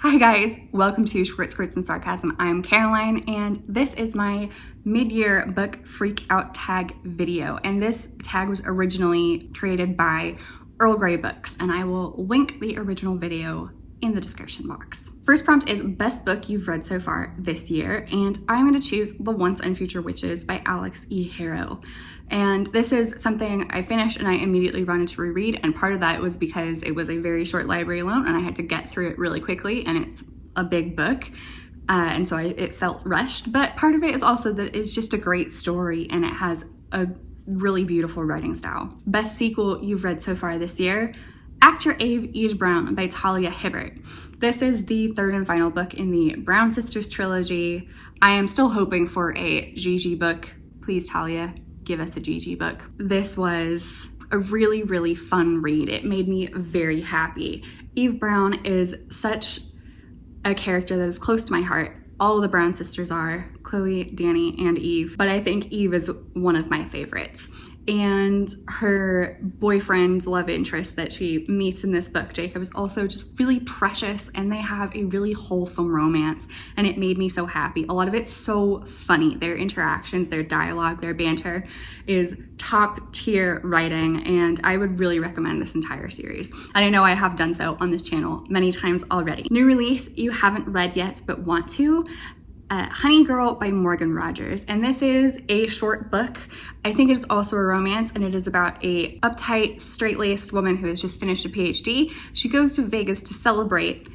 Hi guys, welcome to Squirts and Sarcasm. I'm Caroline and this is my mid-year book Freakout tag video, and this tag was originally created by Earl Grey Books, and I will link the original video in the description box. First prompt is best book you've read so far this year, and I'm going to choose The Once and Future Witches by Alex E. Harrow. And this is something I finished and I immediately wanted to reread, and part of that was because it was a very short library loan and I had to get through it really quickly, and it's a big book, and so it felt rushed. But part of it is also that it's just a great story and it has a really beautiful writing style. Best sequel you've read so far this year, Actor Eve Brown by Talia Hibbert. This is the third and final book in the Brown Sisters trilogy. I am still hoping for a Gigi book. Please, Talia, give us a Gigi book. This was a really, really fun read. It made me very happy. Eve Brown is such a character that is close to my heart. All of the Brown sisters are, Chloe, Danny, and Eve, but I think Eve is one of my favorites. And her boyfriend, love interest that she meets in this book, Jacob, is also just really precious, and they have a really wholesome romance, and it made me so happy. A lot of it's so funny. Their interactions, their dialogue, their banter is top tier writing, and I would really recommend this entire series. And I know I have done so on this channel many times already. New release you haven't read yet but want to, Honey Girl by Morgan Rogers, and this is a short book. I think it is also a romance, and it is about a uptight, straight-laced woman who has just finished a PhD. She goes to Vegas to celebrate,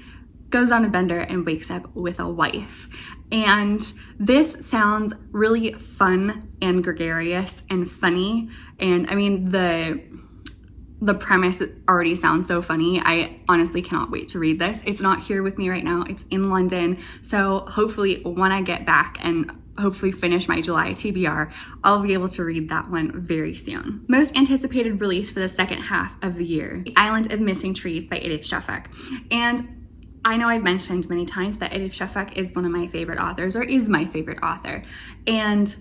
goes on a bender, and wakes up with a wife. And this sounds really fun and gregarious and funny, and I mean the premise already sounds so funny. I honestly cannot wait to read this. It's not here with me right now. It's in London. So hopefully when I get back and hopefully finish my July TBR, I'll be able to read that one very soon. Most anticipated release for the second half of the year, The Island of Missing Trees by Edith Shafak. And I know I've mentioned many times that Edith Shafak is one of my favorite authors, or is my favorite author. And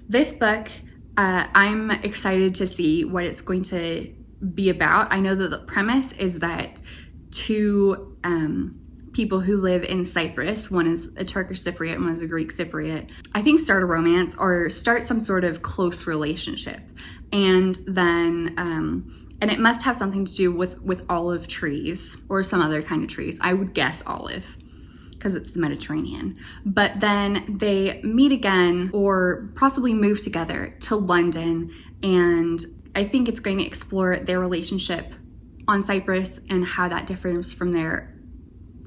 this book, I'm excited to see what it's going to be about. I know that the premise is that two people who live in Cyprus, one is a Turkish Cypriot, one is a Greek Cypriot, I think start a romance or start some sort of close relationship. And then, and it must have something to do with olive trees or some other kind of trees. I would guess olive, because it's the Mediterranean. But then they meet again or possibly move together to London, and I think it's going to explore their relationship on Cyprus and how that differs from their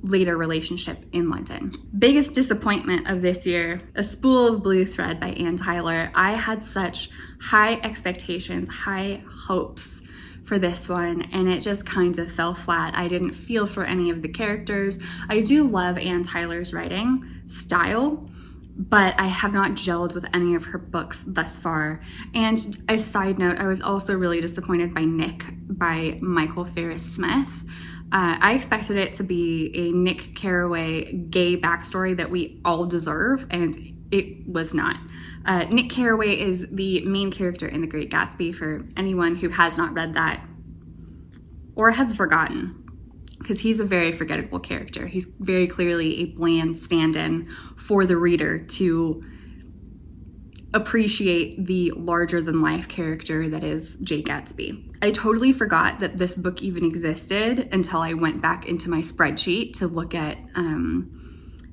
later relationship in London. Biggest disappointment of this year, A Spool of Blue Thread by Anne Tyler. I had such high expectations, high hopes for this one, and it just kind of fell flat. I didn't feel for any of the characters. I do love Anne Tyler's writing style, but I have not gelled with any of her books thus far. And a side note, I was also really disappointed by Nick by Michael Ferris Smith. I expected it to be a Nick Carraway gay backstory that we all deserve, and it was not. Nick Carraway is the main character in The Great Gatsby, for anyone who has not read that or has forgotten, because he's a very forgettable character. He's very clearly a bland stand-in for the reader to appreciate the larger-than-life character that is Jay Gatsby. I totally forgot that this book even existed until I went back into my spreadsheet to look at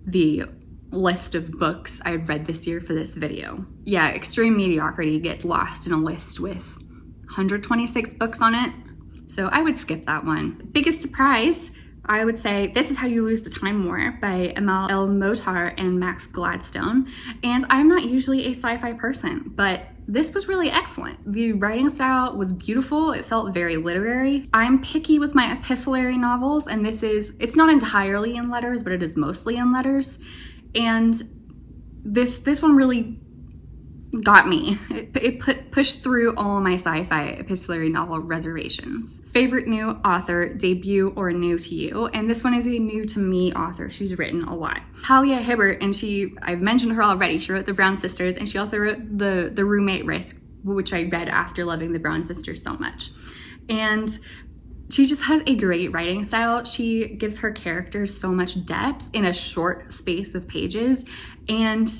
the list of books I've read this year for this video. Yeah, Extreme Mediocrity gets lost in a list with 126 books on it, so I would skip that one. Biggest surprise, I would say This Is How You Lose the Time War by Amal El Motar and Max Gladstone. And I'm not usually a sci-fi person, but this was really excellent. The writing style was beautiful. It felt very literary. I'm picky with my epistolary novels, and it's not entirely in letters, but it is mostly in letters. And this one really got me. It pushed through all my sci-fi epistolary novel reservations. Favorite new author, debut or new to you? And this one is a new to me author. She's written a lot. Talia Hibbert, and I've mentioned her already. She wrote The Brown Sisters, and she also wrote the Roommate Risk, which I read after loving The Brown Sisters so much. And she just has a great writing style. She gives her characters so much depth in a short space of pages, and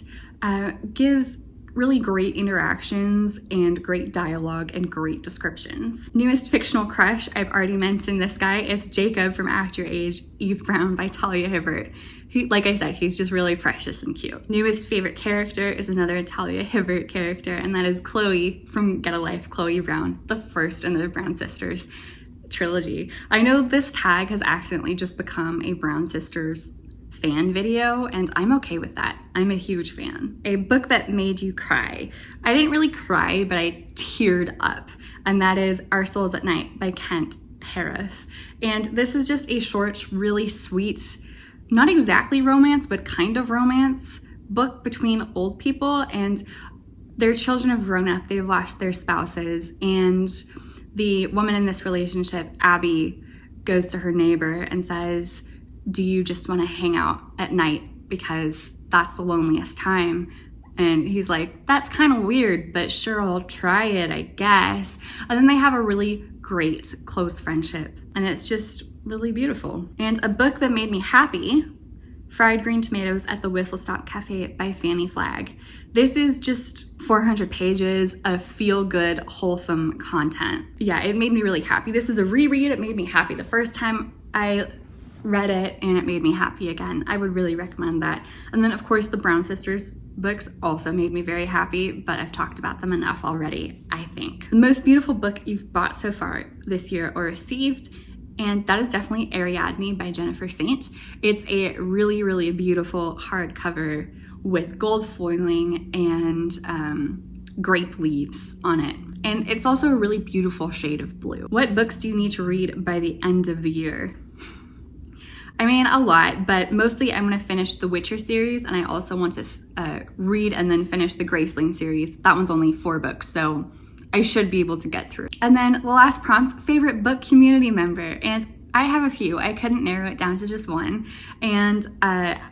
gives really great interactions and great dialogue and great descriptions. Newest fictional crush, I've already mentioned this guy. It's Jacob from Act Your Age, Eve Brown by Talia Hibbert. Like I said, he's just really precious and cute. Newest favorite character is another Talia Hibbert character, and that is Chloe from Get a Life, Chloe Brown, the first in the Brown Sisters trilogy. I know this tag has accidentally just become a Brown Sisters fan video, and I'm okay with that. I'm a huge fan. A book that made you cry. I didn't really cry, but I teared up, and that is Our Souls at Night by Kent Harif. And this is just a short, really sweet, not exactly romance, but kind of romance book between old people, and their children have grown up, they've lost their spouses, and the woman in this relationship, Abby, goes to her neighbor and says, do you just want to hang out at night because that's the loneliest time? And he's like, that's kind of weird, but sure, I'll try it, I guess. And then they have a really great close friendship, and it's just really beautiful. And a book that made me happy, Fried Green Tomatoes at the Whistle Stop Cafe by Fanny Flagg. This is just 400 pages of feel-good, wholesome content. Yeah, it made me really happy. This was a reread. It made me happy the first time I read it, and it made me happy again. I would really recommend that. And then, of course, the Brown Sisters books also made me very happy, but I've talked about them enough already, I think. The most beautiful book you've bought so far this year or received, and that is definitely Ariadne by Jennifer Saint. It's a really, really beautiful hardcover with gold foiling and grape leaves on it. And it's also a really beautiful shade of blue. What books do you need to read by the end of the year? I mean, a lot, but mostly I'm gonna finish the Witcher series, and I also want to read and then finish the Graceling series. That one's only 4 books, so I should be able to get through. And then the last prompt, favorite book community member. And I have a few. I couldn't narrow it down to just one. And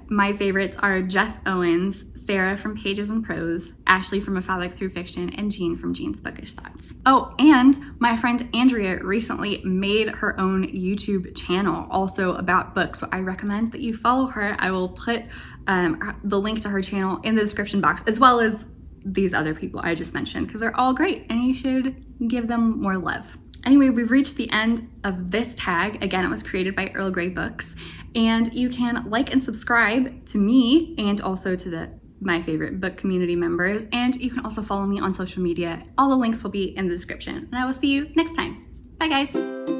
my favorites are Jess Owens, Sarah from Pages and Prose, Ashley from A File Like Through Fiction, and Jean from Jean's Bookish Thoughts. Oh, and my friend Andrea recently made her own YouTube channel also about books, so I recommend that you follow her. I will put the link to her channel in the description box, as well as these other people I just mentioned, because they're all great and you should give them more love. Anyway, we've reached the end of this tag. Again, it was created by Earl Grey Books, and you can like and subscribe to me and also to my favorite book community members, and you can also follow me on social media. All the links will be in the description, and I will see you next time. Bye guys.